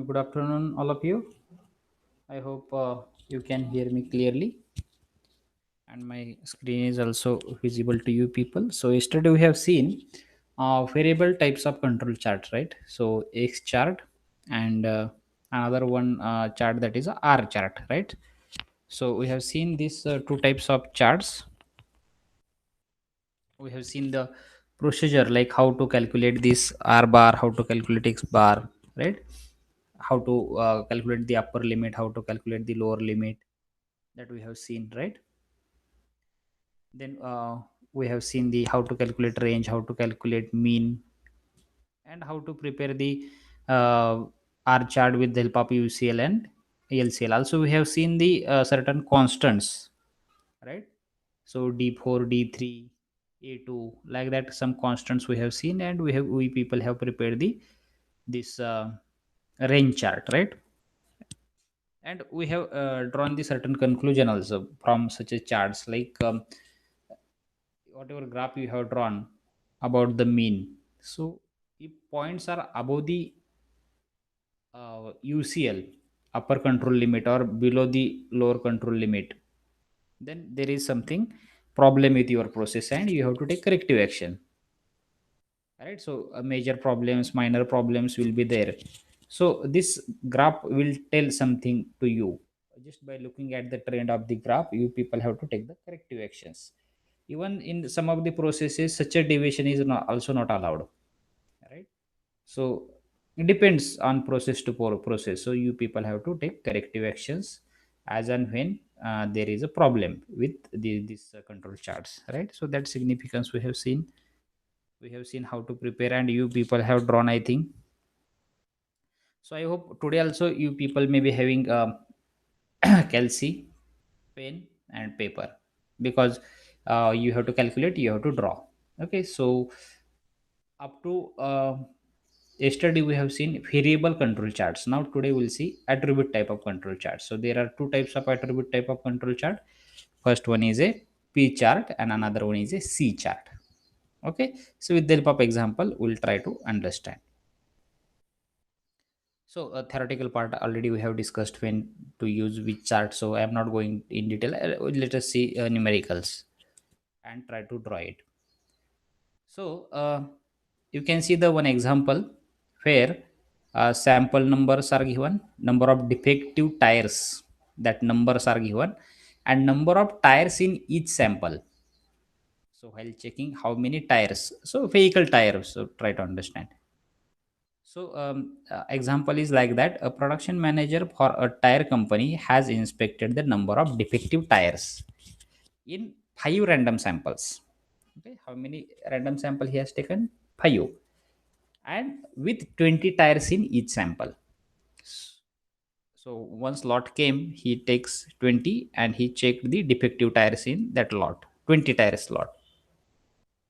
Good afternoon, all of you. I hope you can hear me clearly and my screen is also visible to you people. So, yesterday we have seen variable types of control charts, right? So, X chart and another one chart, that is a R chart, right? So, we have seen these two types of charts. We have seen the procedure like how to calculate this R bar, how to calculate X bar, right? How to calculate the upper limit, how to calculate the lower limit, that we have seen, right? Then we have seen the how to calculate range, how to calculate mean, and how to prepare the uh, R chart with the help of UCL and LCL. Also we have seen the certain constants, right? So D4, D3, A2, like that some constants we have seen, and we people have prepared the this range chart, right? And we have drawn the certain conclusion also from such a charts, like whatever graph you have drawn about the mean. So if points are above the UCL, upper control limit, or below the lower control limit, then there is something problem with your process and you have to take corrective action, right? So major problems, minor problems will be there. So this graph will tell something to you. Just by looking at the trend of the graph, you people have to take the corrective actions. Even in some of the processes, such a deviation is not, also not allowed, right? So it depends on process to process, so you people have to take corrective actions as and when there is a problem with these control charts, right? So that significance we have seen. We have seen how to prepare, and you people have drawn, I think. So I hope today also you people may be having calci, pen and paper, because you have to calculate, you have to draw. Okay, so up to yesterday we have seen variable control charts. Now today we'll see attribute type of control charts. So there are two types of attribute type of control chart. First one is a P chart and another one is a C chart. Okay, so with the help of example we'll try to understand. So theoretical part already we have discussed when to use which chart, so I am not going in detail. Let us see numericals and try to draw it. So you can see the one example where sample numbers are given, number of defective tires, that numbers are given, and number of tires in each sample. So while checking how many tires, so vehicle tires, so try to understand. So example is like that: a production manager for a tire company has inspected the number of defective tires in 5 random samples. Okay, how many random sample he has taken? 5, and with 20 tires in each sample. So once lot came, he takes 20 and he checked the defective tires in that lot, 20 tires lot.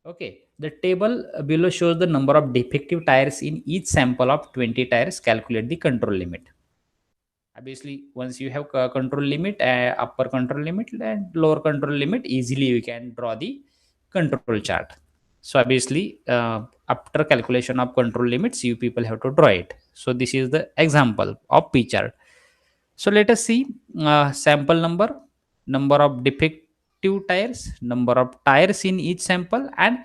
Okay, the table below shows the number of defective tires in each sample of 20 tires. Calculate the control limit. Obviously, once you have control limit, upper control limit and lower control limit, easily you can draw the control chart. So obviously, after calculation of control limits, you people have to draw it. So this is the example of P chart. So let us see sample number, number of defective tires, number of tires in each sample, and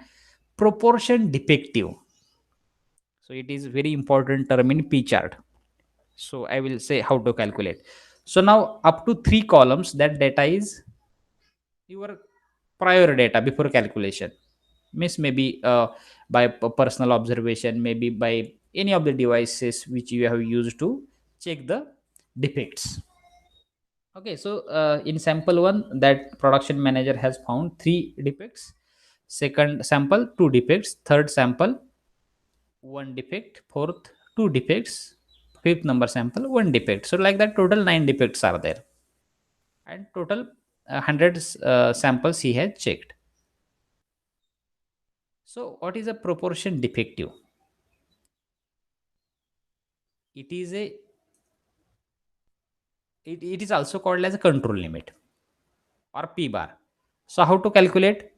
proportion defective. So it is very important term in P chart. So I will say how to calculate. So now up to 3 columns, that data is your prior data before calculation. Means maybe by personal observation, maybe by any of the devices which you have used to check the defects. Okay, so in sample one, that production manager has found 3 defects. Second sample, 2 defects. Third sample, 1 defect. Fourth, 2 defects. Fifth number sample, 1 defect. So like that, total 9 defects are there, and total 100 samples he had checked. So what is a proportion defective? It is it is also called as a control limit or P bar. So how to calculate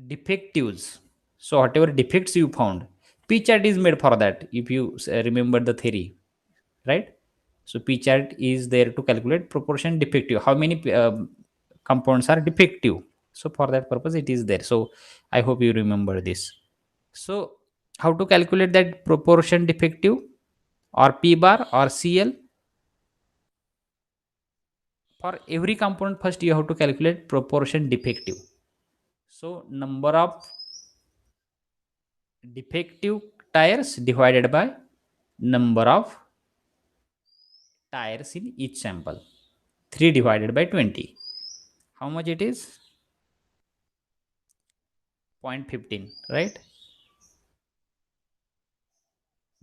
defectives? So whatever defects you found, p chart is made for that. If you remember the theory, right? So p chart is there to calculate proportion defective, how many compounds are defective. So for that purpose it is there. So I hope you remember this. So how to calculate that proportion defective, or p bar or cl? For every component, first you have to calculate proportion defective. So number of defective tires divided by number of tires in each sample. 3 divided by 20. How much it is? 0.15, right?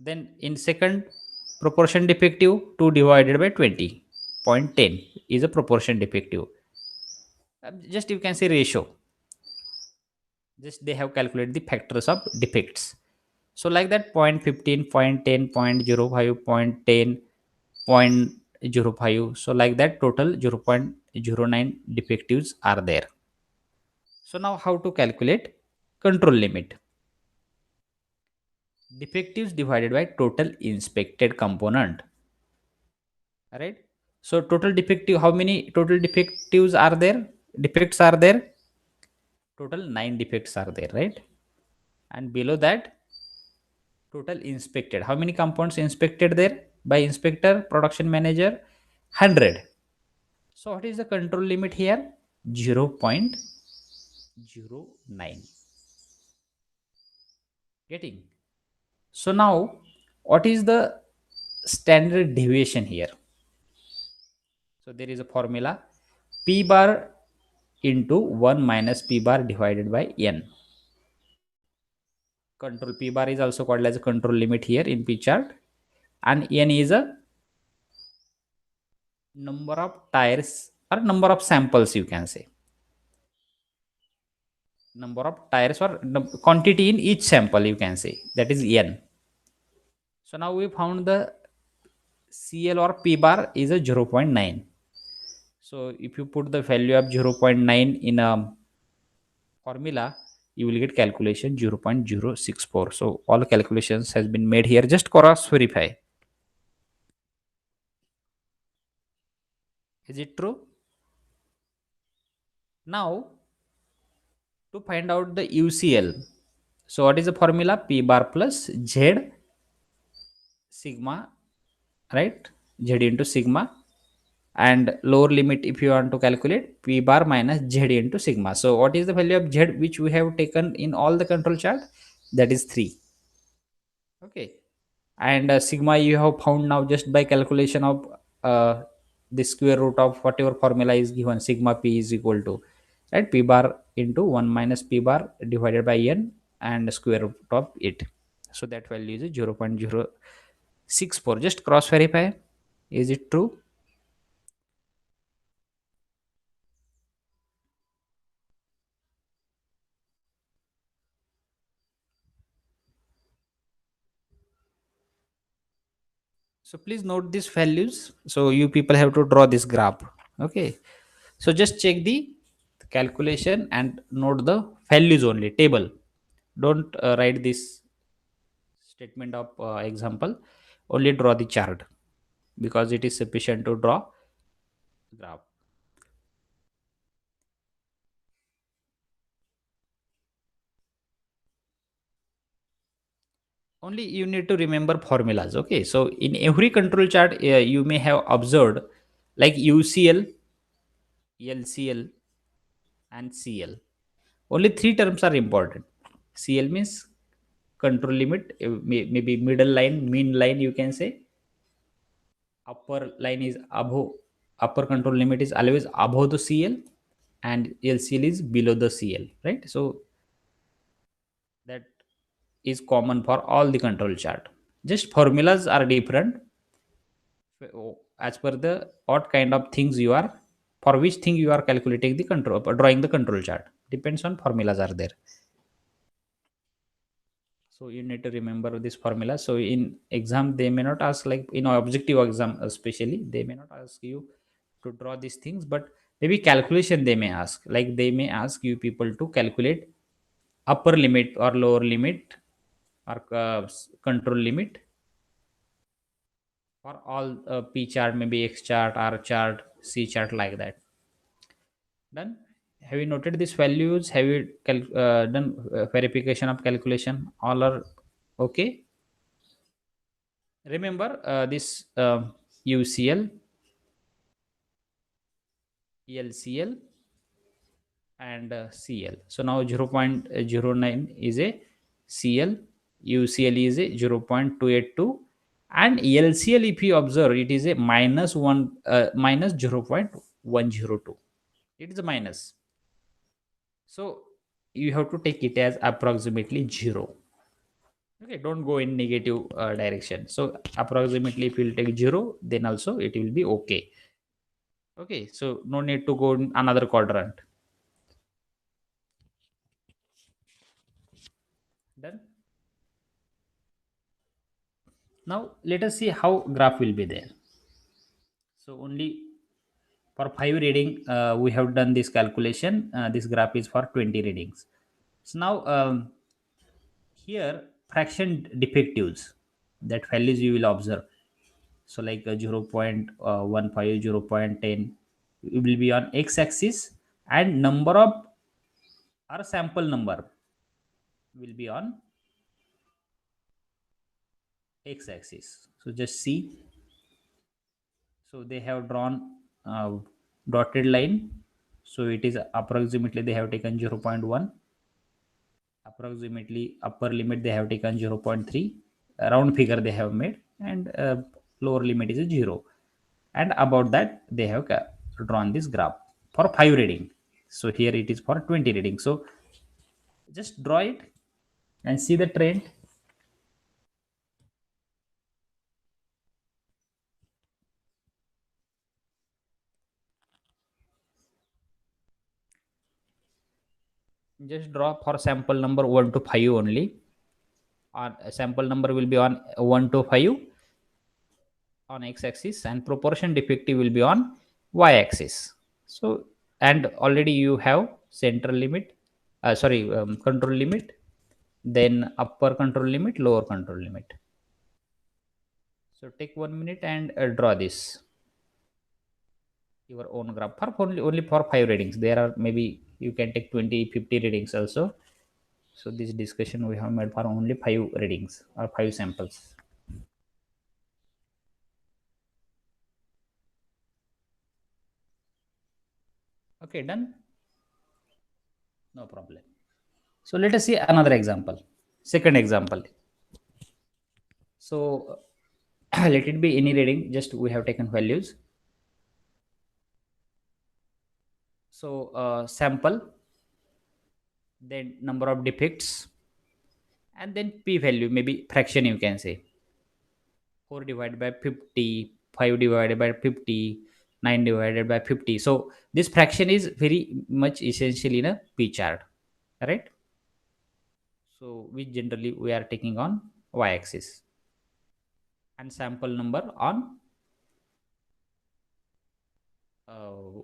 Then in second, proportion defective, 2 divided by 20. 0.10 is a proportion defective. Just you can say ratio. Just they have calculated the factors of defects. So like that, 0.15, 0.10, 0.05, 0.10, 0.05. So like that, total 0.09 defectives are there. So now how to calculate control limit? Defectives divided by total inspected component. Right? So total defective, how many total defectives are there? Defects are there. Total 9 defects are there, right? And below that, total inspected. How many components inspected there by inspector, production manager? 100. So what is the control limit here? 0.09. Getting? So now, what is the standard deviation here? So there is a formula, p bar into 1 minus p bar divided by n. Control p bar is also called as a control limit here in p chart, and n is a number of tires or number of samples, you can say. Number of tires or quantity in each sample, you can say, that is n. So now we found the cl or p bar is a 0.9. So if you put the value of 0.9 in a formula, you will get calculation 0.064. So all calculations has been made here. Just cross verify. Is it true? Now to find out the UCL. So what is the formula? P bar plus Z sigma, right? Z into sigma, and lower limit if you want to calculate, P bar minus Z into sigma. So what is the value of Z which we have taken in all the control chart? That is 3. Okay. And sigma you have found now just by calculation of the square root of whatever formula is given. Sigma p is equal to, right, p bar into 1 minus p bar divided by n and square root of it. So that value is 0.064. Just cross verify. Is it true? So please note these values. So you people have to draw this graph. Okay. So just check the calculation and note the values only, table. Don't write this statement of example. Only draw the chart, because it is sufficient to draw graph. Only you need to remember formulas. Okay. So in every control chart, you may have observed like UCL, LCL, and CL. Only 3 terms are important. CL means control limit, maybe middle line, mean line, you can say. Upper line is above, upper control limit is always above the CL, and LCL is below the CL, right? So that is common for all the control chart. Just formulas are different as per the what kind of things you are, for which thing you are calculating the control, drawing the control chart, depends on formulas are there. So you need to remember this formula. So in exam they may not ask, like in objective exam especially, they may not ask you to draw these things, but maybe calculation they may ask, like they may ask you people to calculate upper limit or lower limit or control limit for all p chart, maybe x chart, r chart, c chart, like that. Done. Have you noted these values? Have you done verification of calculation? All are okay. Remember this UCL, ELCL, and CL. So now 0.09 is a CL, UCL is a 0.282, and ELCL, if you observe, it is a minus 1, minus 0.102. It is a minus. So you have to take it as approximately 0. Okay, don't go in negative direction. So approximately if you take 0, then also it will be okay. Okay, so no need to go in another quadrant. Done. Now let us see how graph will be there. So only for 5 reading we have done this calculation. This graph is for 20 readings. So now here fraction defectives, that values you will observe. So like 0.15, 0.10, it will be on x axis, and number of or sample number will be on x axis. So just see. So they have drawn dotted line. So it is approximately they have taken 0.1, approximately upper limit they have taken 0.3, round figure they have made, and lower limit is a 0, and about that they have drawn this graph for 5 reading. So here it is for 20 reading. So just draw it and see the trend. Just draw for sample number 1 to 5 only. On sample number will be on 1 to 5 on x axis, and proportion defective will be on y axis. So and already you have central limit, sorry, control limit, then upper control limit, lower control limit. So take 1 minute and draw this your own graph for only for 5 readings. There are maybe you can take 20, 50 readings also. So this discussion we have made for only 5 readings or 5 samples. Okay, done. No problem. So let us see another example. Second example. So let it be any reading, just we have taken values. So sample, then number of defects, and then p value, maybe fraction you can say. 4 divided by 50, 5 divided by 50, 9 divided by 50. So this fraction is very much essential in a p chart, right? So we generally we are taking on y axis, and sample number on uh,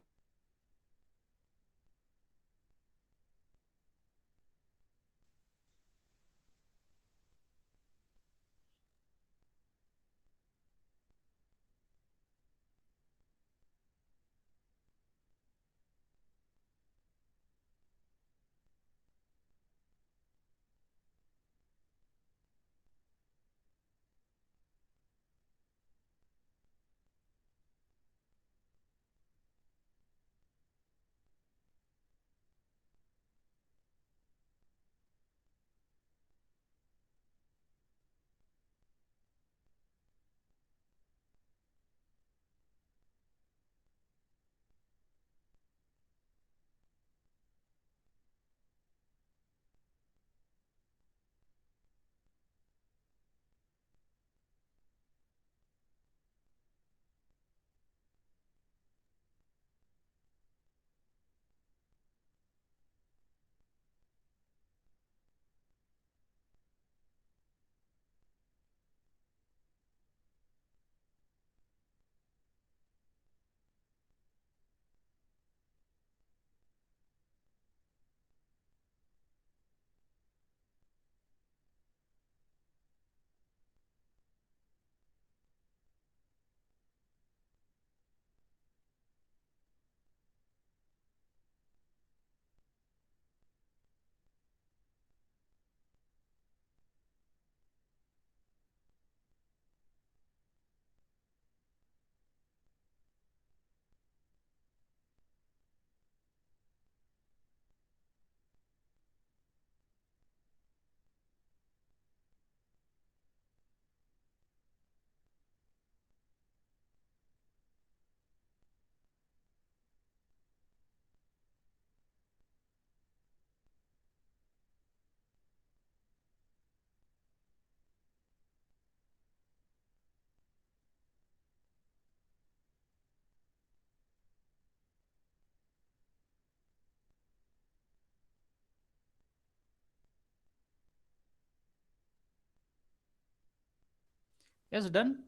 Yes, done.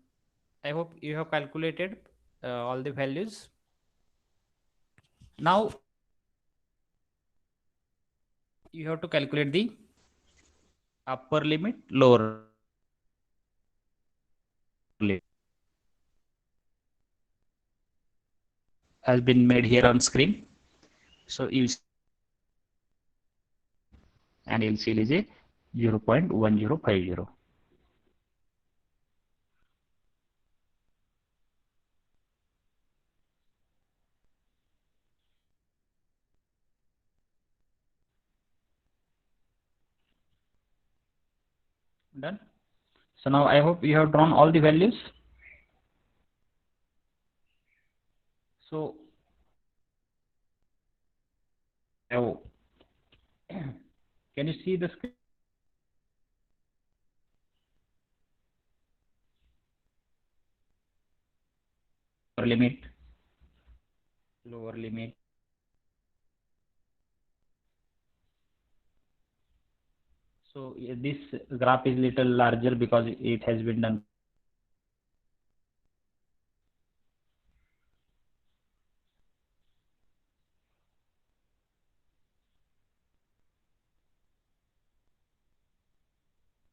I hope you have calculated all the values. Now you have to calculate the upper limit, lower limit, has been made here on screen. So you and LCL is a 0.1050. Done. So now I hope you have drawn all the values. So now, can you see the screen? Upper limit, lower limit. So this graph is little larger because it has been done.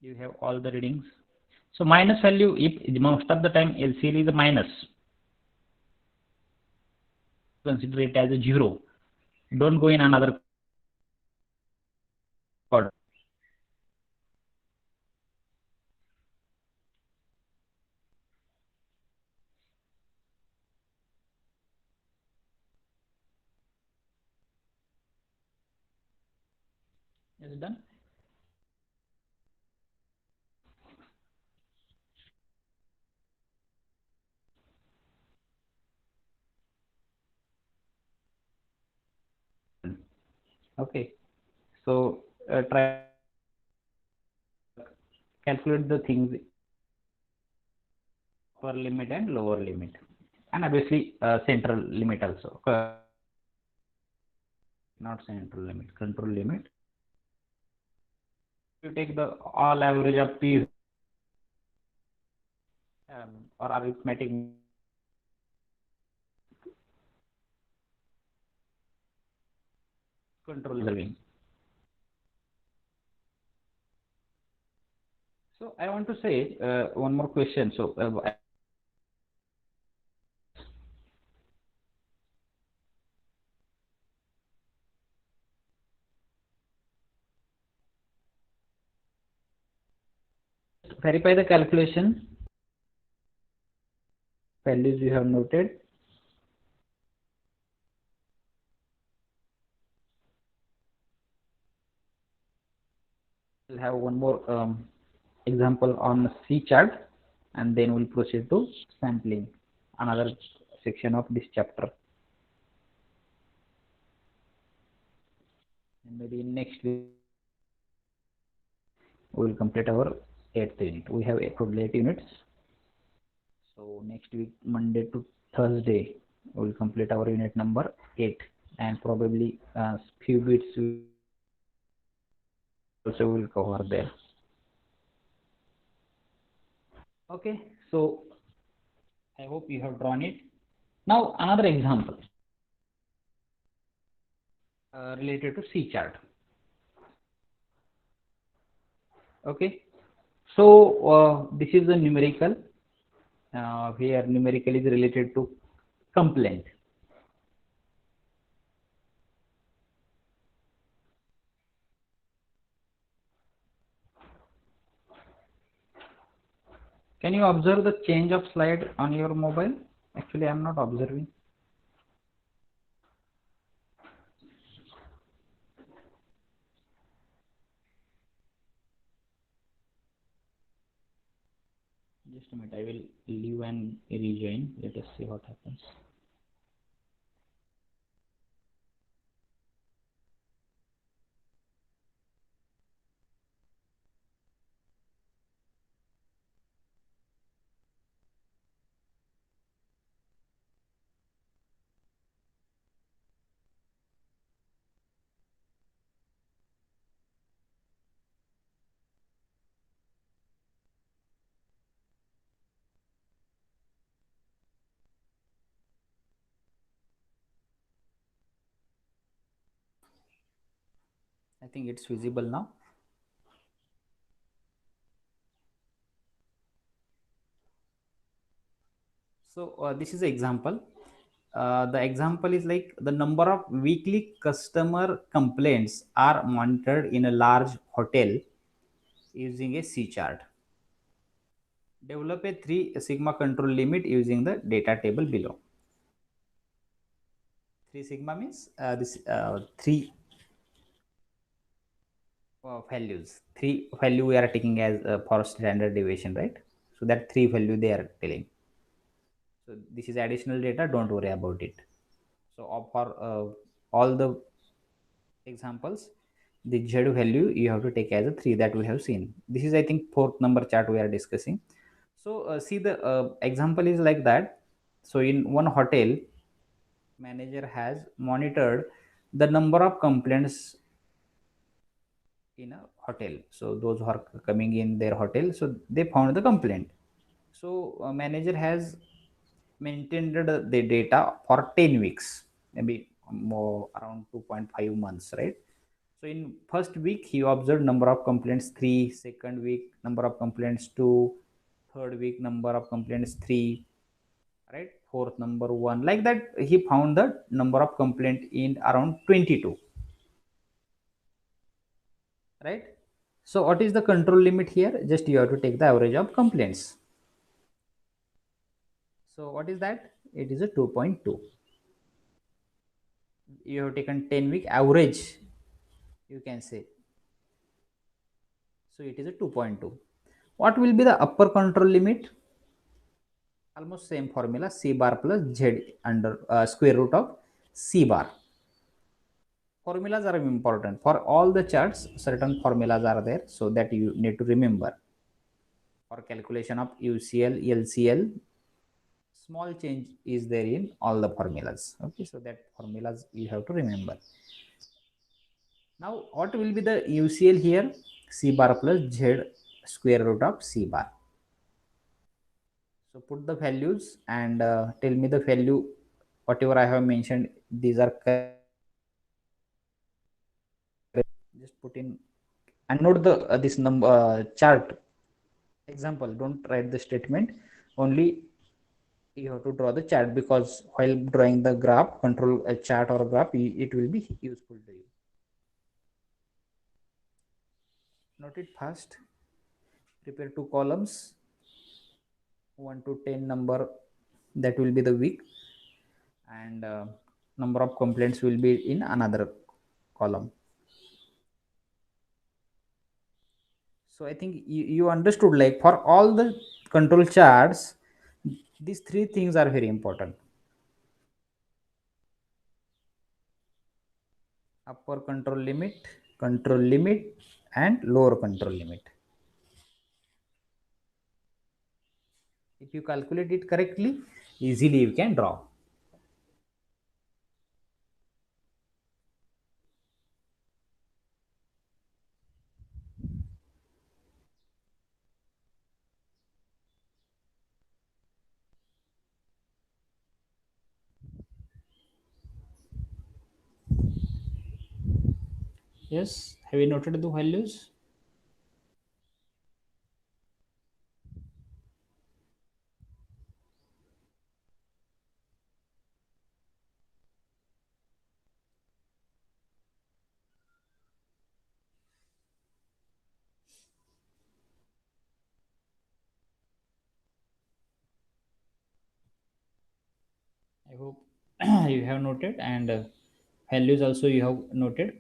You have all the readings. So minus value, if most of the time LCL is a minus, consider it as a 0. Don't go in another order. Is it done? Okay. So try calculate the things, upper limit and lower limit, and obviously central limit also. Not central limit, control limit. You take the all average of p or arithmetic control living. So I want to say one more question. So verify the calculation values you have noted. We'll have one more example on C chart, and then we'll proceed to sampling, another section of this chapter. And maybe next week we will complete our 8th unit. We have 8 units. So next week, Monday to Thursday, we will complete our unit number 8, and probably few bits we also will cover there. Okay, so I hope you have drawn it. Now another example related to C chart. Okay, so this is the numerical. Here numerical is related to complaint. Can you observe the change of slide on your mobile? Actually, I am not observing. Just a minute, I will leave and rejoin. Let us see what happens. I think it's visible now. So this is an example. The example is like the number of weekly customer complaints are monitored in a large hotel using a C chart. Develop a 3 sigma control limit using the data table below. 3 sigma means this 3 values. 3 value we are taking as for standard deviation, right? So that 3 value they are telling. So this is additional data. Don't worry about it. So for all the examples, the z value you have to take as a 3 that we have seen. This is I think fourth number chart we are discussing. So see the example is like that. So in one hotel, manager has monitored the number of complaints in a hotel. So those who are coming in their hotel, so they found the complaint. So manager has maintained the data for 10 weeks, maybe more around 2.5 months, right? So in first week he observed number of complaints 3, second week number of complaints 2, third week number of complaints 3, right? Fourth number 1, like that he found the number of complaint in around 22, right? So what is the control limit here? Just you have to take the average of complaints. So what is that? It is a 2.2. You have taken 10-week average, you can say. So it is a 2.2. What will be the upper control limit? Almost same formula, C bar plus Z under square root of C bar. Formulas are important. For all the charts, certain formulas are there, so that you need to remember. For calculation of UCL, LCL, small change is there in all the formulas. Okay, so that formulas you have to remember. Now, what will be the UCL here? C bar plus Z square root of C bar. So put the values and tell me the value, whatever I have mentioned, these are correct. Just put in and note the this number chart example. Don't write the statement, only you have to draw the chart, because while drawing the graph, control a chart or a graph, it will be useful to you. Note it fast. Prepare two columns, 1 to 10 number, that will be the week, and number of complaints will be in another column. So I think you understood, like for all the control charts, these three things are very important: upper control limit, and lower control limit. If you calculate it correctly, easily you can draw. Yes, have you noted the values? I hope you have noted, and values also you have noted.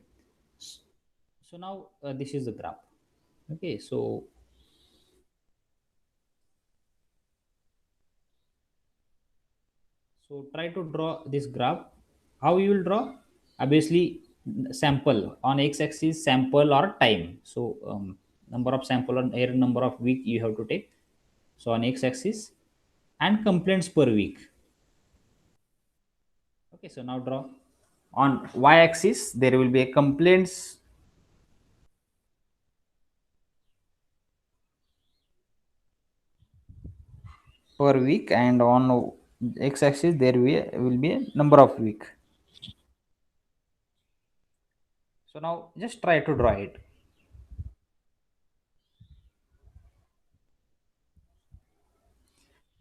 So now this is the graph. Okay, so try to draw this graph. How you will draw? Obviously, sample on x-axis, sample or time. So number of sample or number of week you have to take. So on x-axis, and complaints per week. Okay, so now draw. On y-axis, there will be a complaints per week, and on x-axis there will be a number of week. So now just try to draw it.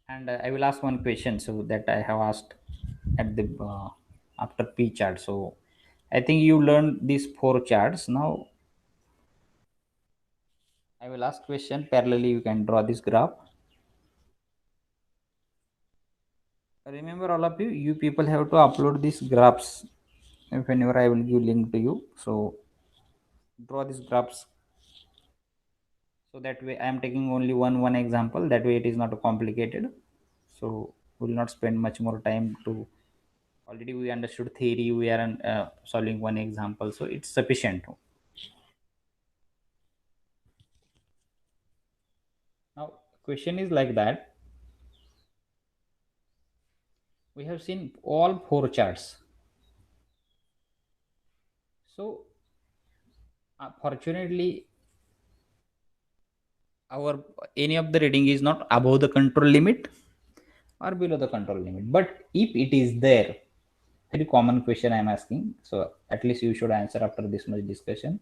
And I will ask one question so that I have asked at the after P chart. So I think you learned these four charts. Now I will ask question parallelly. You can draw this graph. Remember, all of you, you people have to upload these graphs. Whenever I will give link to you, so draw these graphs. So that way, I am taking only one example. That way, it is not complicated. So we will not spend much more time to. Already we understood theory. We are solving one example, so it's sufficient. Now, question is like that. We have seen all four charts. So, fortunately, our any of the reading is not above the control limit or below the control limit. But if it is there, very common question I am asking. So, at least you should answer after this much discussion.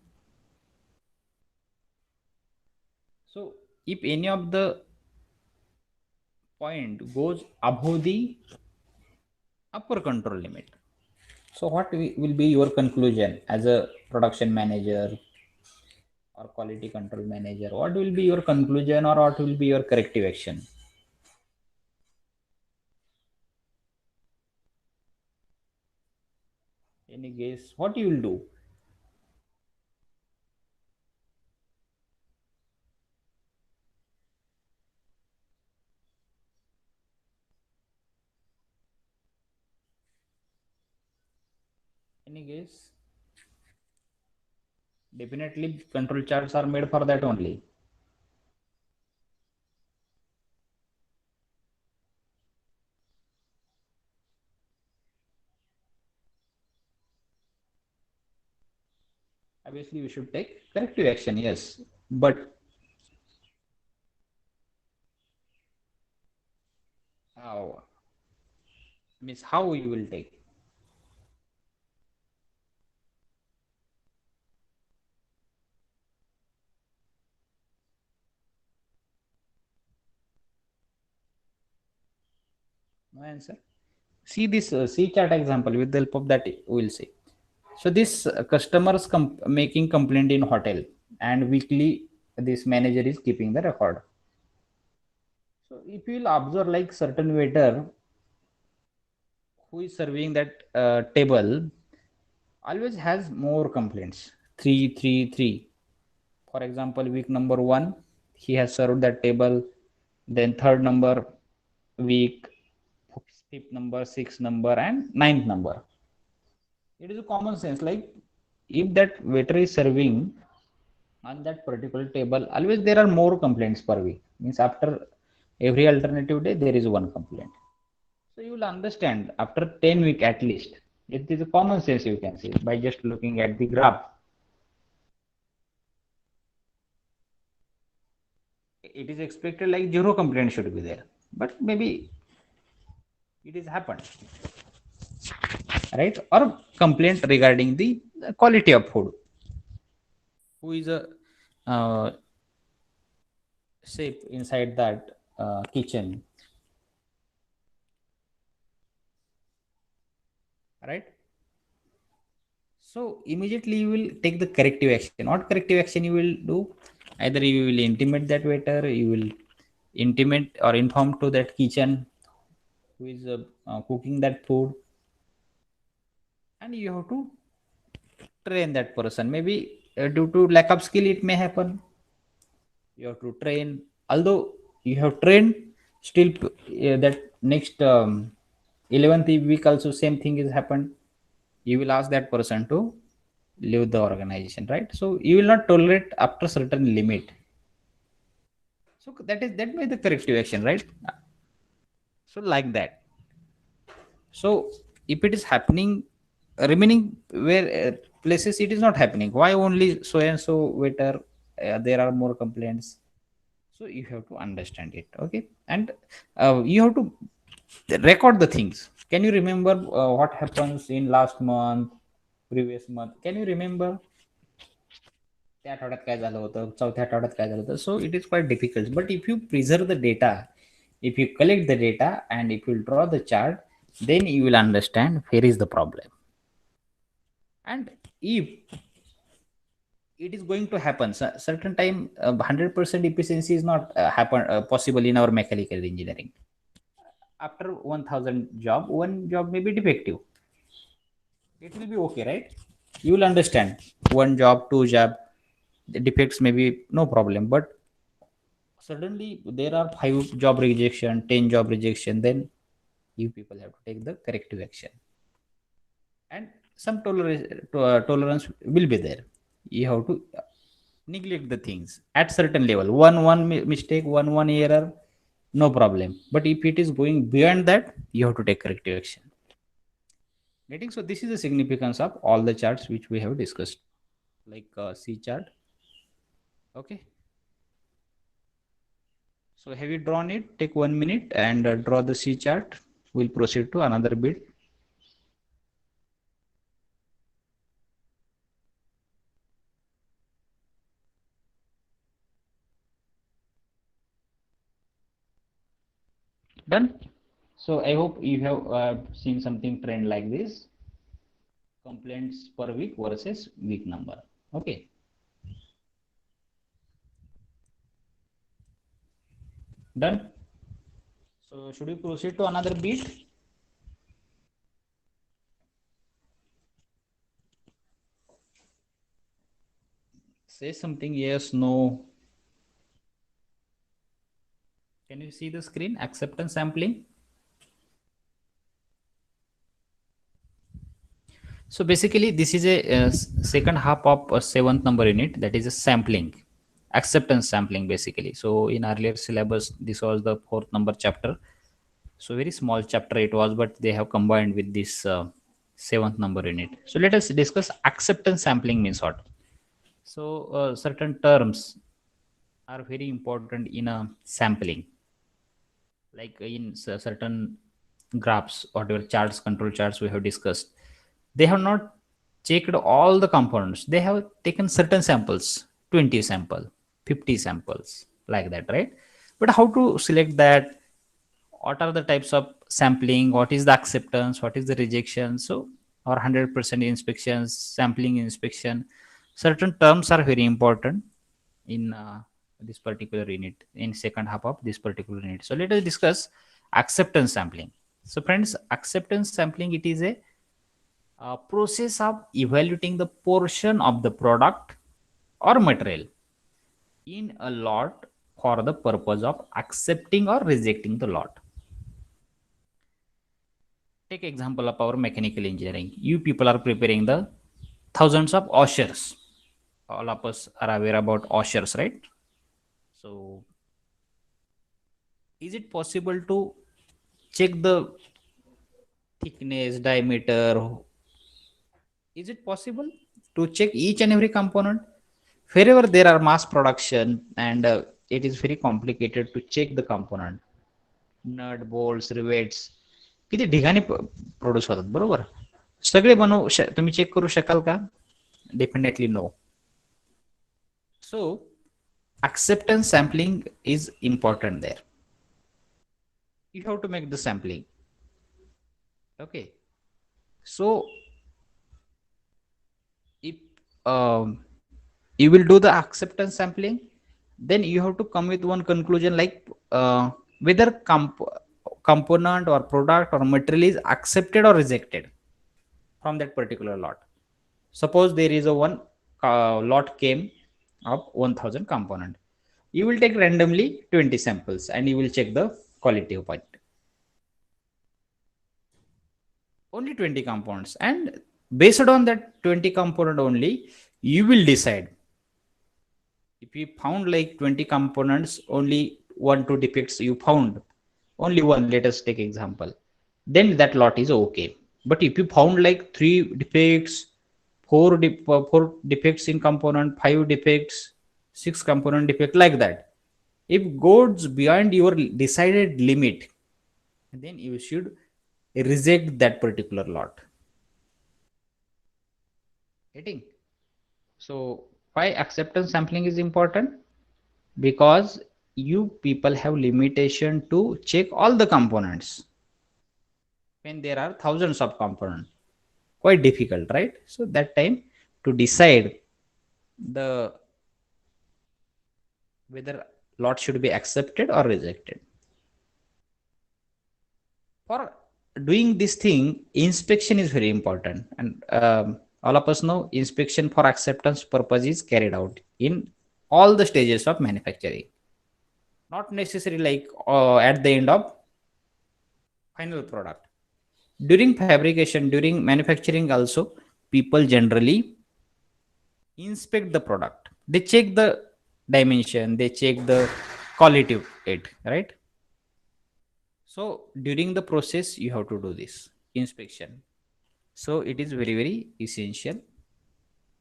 So, if any of the point goes above the upper control limit, so what will be your conclusion as a production manager or quality control manager? What will be your conclusion or what will be your corrective action? Any guess what you will do? Any guess? Definitely control charts are made for that only. Obviously we should take corrective action, yes, but how, means how you will take? No answer. See this C chart example with the help of that we will see. So this customers making complaint in hotel, and weekly this manager is keeping the record. So if you will observe, like certain waiter who is serving that table always has more complaints. Three, three, three. For example, week number one, he has served that table. Then third number week, fifth number, sixth number, and ninth number. It is a common sense. Like if that waiter is serving on that particular table, always there are more complaints per week. Means after every alternative day, there is one complaint. So you will understand after 10 week at least. It is a common sense you can say by just looking at the graph. It is expected like zero complaint should be there, but maybe it is happened, right? Or complaint regarding the quality of food. Who is a chef inside that kitchen, right? So immediately you will take the corrective action. What corrective action you will do? Either you will intimate that waiter, you will intimate or inform to that kitchen who is cooking that food, and you have to train that person. Maybe due to lack of skill, it may happen. You have to train. Although you have trained, still that next 11th week also same thing is happened. You will ask that person to leave the organization, right? So you will not tolerate after certain limit. So that may the corrective action, right? So like that. So if it is happening, remaining where places it is not happening. Why only so and so waiter? There are more complaints. So you have to understand it, okay? And you have to record the things. Can you remember what happens in last month, previous month? Can you remember? त्या आठवड्यात काय झालं होतं, चौथ्या आठवड्यात काय झालं होतं. So it is quite difficult, but if you preserve the data, if you collect the data and if you draw the chart, then you will understand where is the problem. And if it is going to happen certain time, 100% efficiency is not happen possible in our mechanical engineering. After 1000 job, one job may be defective, it will be okay, right? You will understand one job, two job, the defects may be no problem, but suddenly there are 5 job rejection, 10 job rejection, then you people have to take the corrective action, and some tolerance will be there. You have to neglect the things at certain level. Mistake, one error, no problem, but if it is going beyond that, you have to take corrective action. Getting? So this is the significance of all the charts which we have discussed, like C chart. Okay, so have you drawn it? Take 1 minute and draw the C chart. We'll proceed to another bit. Done. So I hope you have seen something trend like this: complaints per week versus week number. Okay. Done. So should we proceed to another bit? Say something, yes, no. Can you see the screen? Acceptance sampling. So basically, this is a second half of a seventh number unit, that is a sampling, acceptance sampling basically. So in earlier syllabus, this was the fourth number chapter. So very small chapter it was, but they have combined with this seventh number unit. So let us discuss acceptance sampling means what. So certain terms are very important in a sampling, like in certain graphs, whatever charts, control charts we have discussed, they have not checked all the components, they have taken certain samples, 20 sample, 50 samples, like that, right? But how to select that, what are the types of sampling, what is the acceptance, what is the rejection, so or 100% inspections, sampling inspection, certain terms are very important in this particular unit, in second half of this particular unit. So let us discuss acceptance sampling. So friends, acceptance sampling, it is a process of evaluating the portion of the product or material in a lot for the purpose of accepting or rejecting the lot. Take example of our mechanical engineering. You people are preparing the thousands of washers. All of us are aware about washers, right? So is it possible to check the thickness, diameter? Is it possible to check each and every component? Wherever there are mass production, and it is very complicated to check the component, nut bolts rivets किती ठिकाणी produce होतात, बरोबर? सगळे तुम्ही check करू शकाल का? Definitely no. So acceptance sampling is important there. You have to make the sampling. Okay. So if you will do the acceptance sampling, then you have to come with one conclusion, like whether component or product or material is accepted or rejected from that particular lot. Suppose there is a one lot came of 1000 component, you will take randomly 20 samples and you will check the quality of it. Only 20 components, and based on that 20 component only, you will decide. If you found like 20 components, only 1 2 defects you found, only one, let us take example, then that lot is okay. But if you found like 3 defects, 4 defects in component, 5 defects, 6 component defect, like that, if goes beyond your decided limit, then you should reject that particular lot. Getting? So Why acceptance sampling is important? Because you people have limitation to check all the components when there are thousands of components. Quite difficult, right? So that time to decide the whether lot should be accepted or rejected. For doing this thing, inspection is very important, and all of us know inspection for acceptance purpose is carried out in all the stages of manufacturing, not necessarily like at the end of final product. During fabrication, during manufacturing also, people generally inspect the product. They check the dimension, they check the quality of it, right? So during the process, you have to do this inspection. So it is very, very essential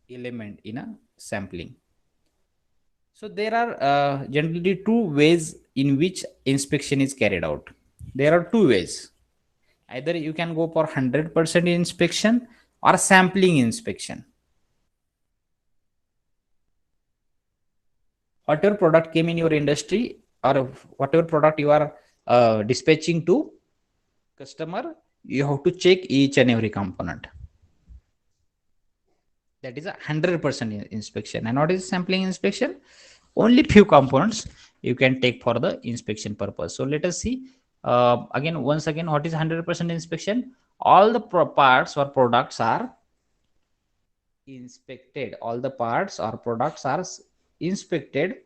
element in a sampling. So there are generally two ways in which inspection is carried out. There are two ways. Either you can go for 100% inspection or sampling inspection. Whatever product came in your industry or whatever product you are dispatching to customer, you have to check each and every component. That is 100% inspection. And what is sampling inspection? Only few components you can take for the inspection purpose. So let us see once again what is 100% inspection. All the parts or products are inspected. All the parts or products are inspected,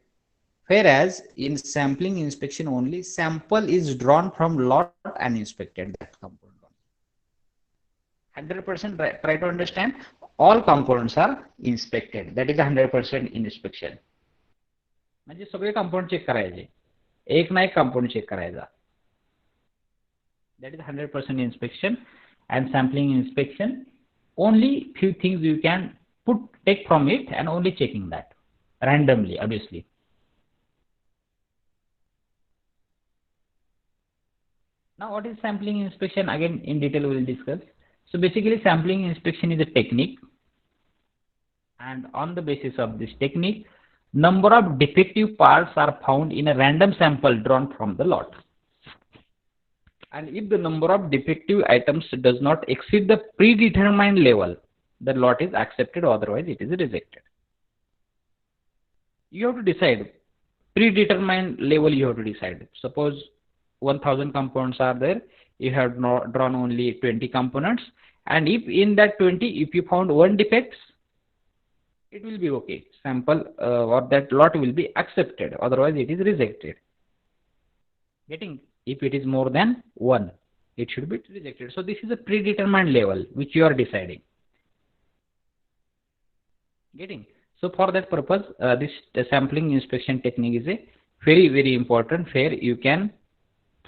whereas in sampling inspection only sample is drawn from lot and inspected that component. 100% try to understand, all components are inspected. That is 100% inspection. म्हणजे सगळे compound check करायचे, एक ना एक compound check करायचा. That is 100% inspection. And sampling inspection, only few things you can take from it and only checking that randomly, obviously. Now what is sampling inspection? Again in detail we will discuss. So basically sampling inspection is a technique, and on the basis of this technique, number of defective parts are found in a random sample drawn from the lot. And if the number of defective items does not exceed the predetermined level, the lot is accepted, otherwise it is rejected. You have to decide predetermined level. You have to decide. Suppose 1000 components are there, you have drawn only 20 components, and if in that 20 if you found one defect, it will be okay, sample or that lot will be accepted, otherwise it is rejected. Getting? If it is more than one, it should be rejected. So this is a predetermined level which you are deciding. Getting? So for that purpose, this sampling inspection technique is a very, very important, where you can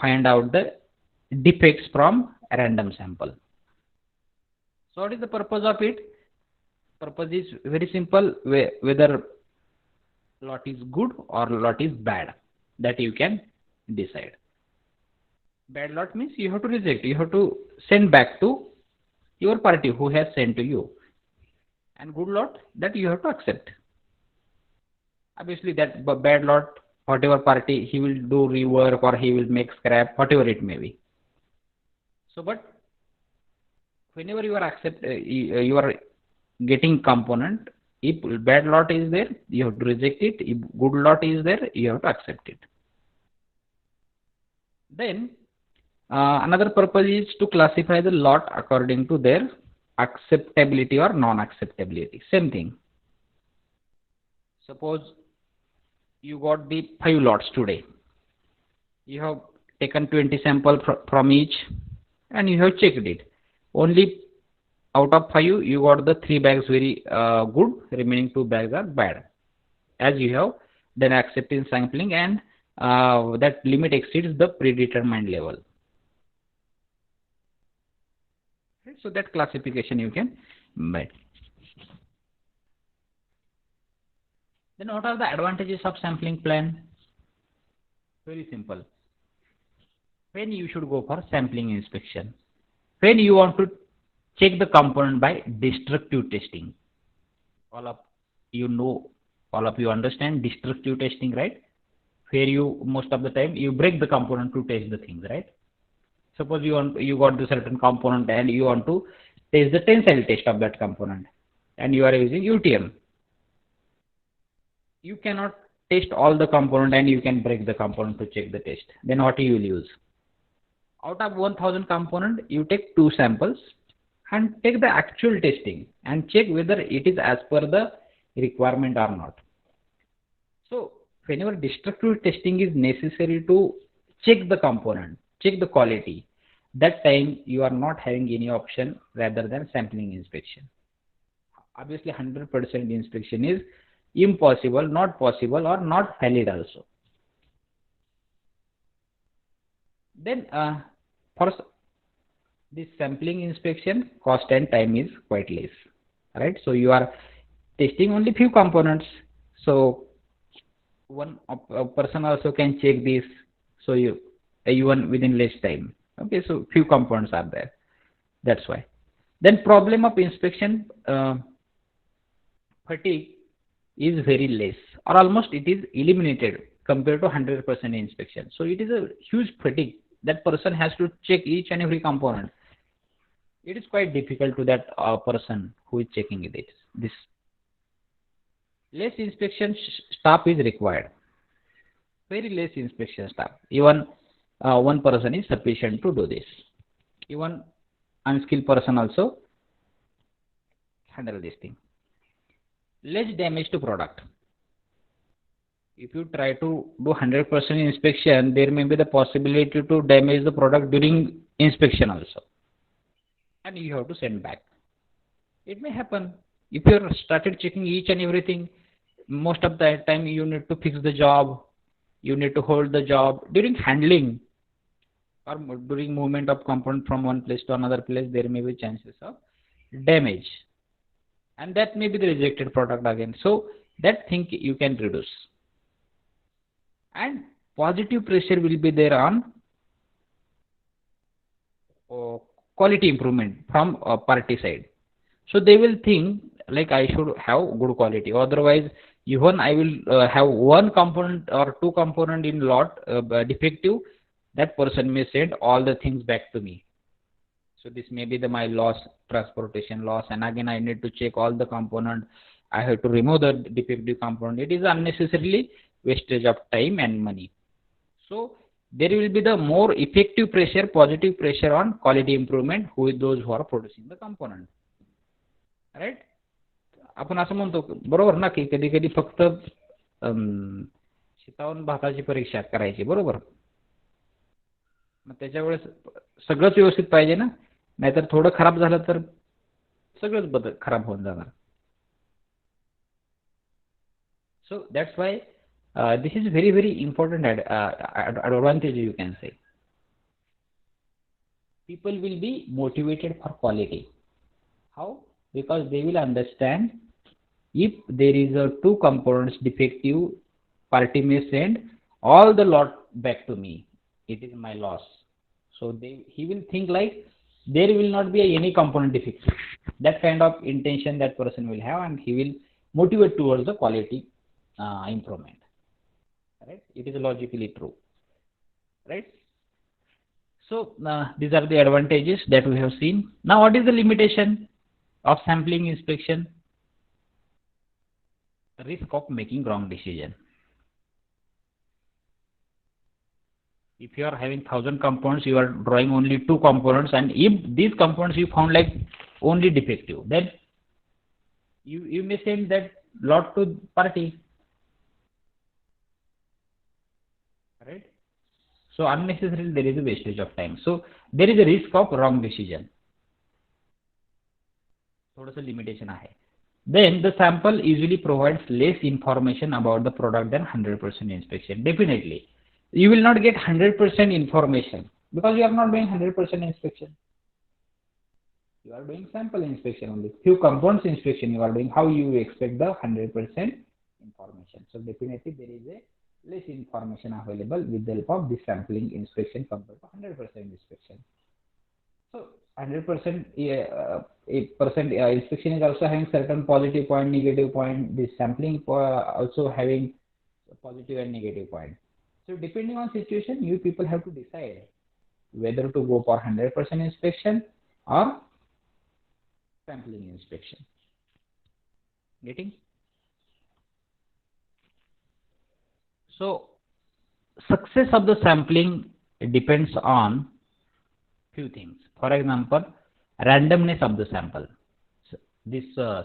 find out the defects from a random sample. So what is the purpose of it? Purpose is very simple, whether lot is good or lot is bad, that you can decide. Bad lot means you have to reject, you have to send back to your party who has sent to you, and good lot, that you have to accept. Obviously that bad lot, whatever party, he will do rework or he will make scrap, whatever it may be. So but whenever you are you are getting component, if bad lot is there, you have to reject it. If good lot is there, you have to accept it. Then another purpose is to classify the lot according to their acceptability or non-acceptability. Same thing. Suppose you got the 5 lots today. You have taken 20 samples from each and you have checked it. Only out of 5 you got the 3 bags very good, remaining 2 bags are bad, as you have done acceptance sampling, and that limit exceeds the predetermined level. So that classification you can make. Then what are the advantages of sampling plan? Very simple. When you should go for sampling inspection? When you want to check the component by destructive testing. All of You know, all of you understand destructive testing, right? Where you most of the time you break the component to test the things, right? Suppose you got the certain component and you want to test the tensile test of that component, and you are using UTM. You cannot test all the component and you can break the component to check the test. Then what you will use? Out of 1000 component, you take two samples and take the actual testing and check whether it is as per the requirement or not. So whenever destructive testing is necessary to check the component, check the quality, that time you are not having any option rather than sampling inspection. Obviously 100% inspection is impossible, not possible, or not valid also. Then for this sampling inspection, cost and time is quite less, right? So you are testing only few components, so one a person also can check this, so you even within less time. Okay, so few components are there, that's why. Then problem of inspection fatigue is very less, or almost it is eliminated compared to 100% inspection. So it is a huge fatigue that person has to check each and every component. It is quite difficult to that person who is checking it. This less inspection staff is required. Very less inspection staff. Even one person is sufficient to do this. Even unskilled person also handle this thing. Less damage to product. If you try to do 100% inspection, there may be the possibility to damage the product during inspection also, and you have to send back. It may happen. If you started checking each and everything, most of the time you need to fix the job, you need to hold the job. During handling or during movement of component from one place to another place, there may be chances of damage, and that may be the rejected product again. So that thing you can reduce, and positive pressure will be there on quality improvement from party side. So they will think like I should have good quality. Otherwise, even I will have one component or two component in lot defective, that person may send all the things back to me. So this may be the my loss, transportation loss, and again I need to check all the component. I have to remove the defective component. It is unnecessarily wastage of time and money. So there will be the more effective pressure, positive pressure on quality improvement with those who are producing the component. Right. आपण असं म्हणतो बरोबर ना की कधी कधी फक्त शितावून भाताची परीक्षा करायची, बरोबर. मग त्याच्या वेळेस सगळंच व्यवस्थित पाहिजे ना, नाहीतर थोडं खराब झालं तर सगळंच खराब होऊन जाणार. So that's why this is very very important advantage you can say. People will be motivated for quality. How? Because they will understand if there is a two components defective, party may send all the lot back to me. It is my loss. So he will think like there will not be any component defective. That kind of intention that person will have, and he will motivate towards the quality improvement. Right? It is logically true. Right? So these are the advantages that we have seen. Now what is the limitation of sampling inspection? Risk of making wrong decision. If you are having 1000 components, you are drawing only 2 components, and if these components you found like only defective, then you may send that lot to party. Right? So unnecessarily there is a wastage of time. So there is a risk of wrong decision. थोडंसं limitation आहे. Then the sample usually provides less information about the product than 100% inspection. Definitely, you will not get 100% information because you are not doing 100% inspection. You are doing sample inspection only. Few components inspection you are doing. How you expect the 100% information? So definitely there is a less information available with the help of this sampling inspection compared to 100% inspection. So 100% a percent inspection is also having certain positive point, negative point. This sampling also having positive and negative point. So depending on situation, you people have to decide whether to go for 100% inspection or sampling inspection. Getting? So success of the sampling depends on few things. For example, randomness of the sample. So this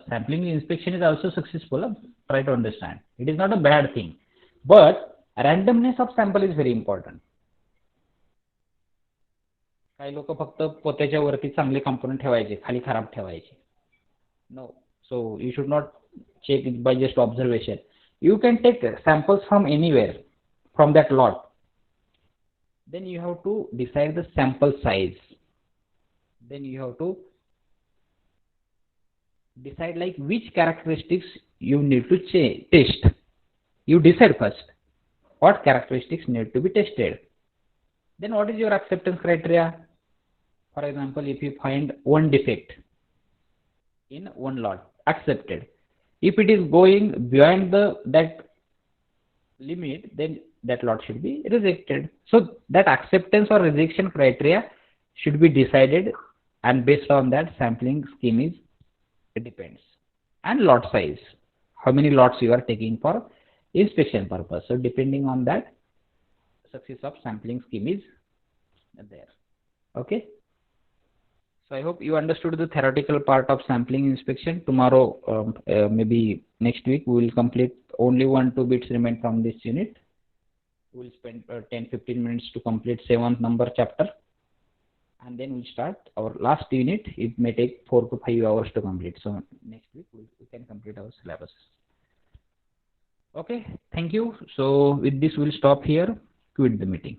sampling inspection is also successful. Try to understand. It is not a bad thing, but randomness of sample is very important. काही लोक फक्त पोत्याच्या वरती चांगले component ठेवायचे, खाली खराब ठेवायचे. No. So you should not check it by just observation. You can take samples from anywhere from that lot. Then you have to decide the sample size. Then you have to decide like which characteristics you need to test. You decide first what characteristics need to be tested. Then what is your acceptance criteria? For example, if you find one defect in one lot, accepted. If it is going beyond that limit, then that lot should be rejected. So that acceptance or rejection criteria should be decided, and based on that sampling scheme is depends. And lot size, how many lots you are taking for inspection purpose. So depending on that, success of sampling scheme is there. Okay. So I hope you understood the theoretical part of sampling inspection. Tomorrow, maybe next week, we will complete only 1-2 bits remain from this unit. We will spend 10-15 minutes to complete 7th number chapter, and then we'll start our last unit. It may take 4 to 5 hours to complete. So next week we can complete our syllabus. Okay, thank you. So with this, we'll stop here. Quit the meeting.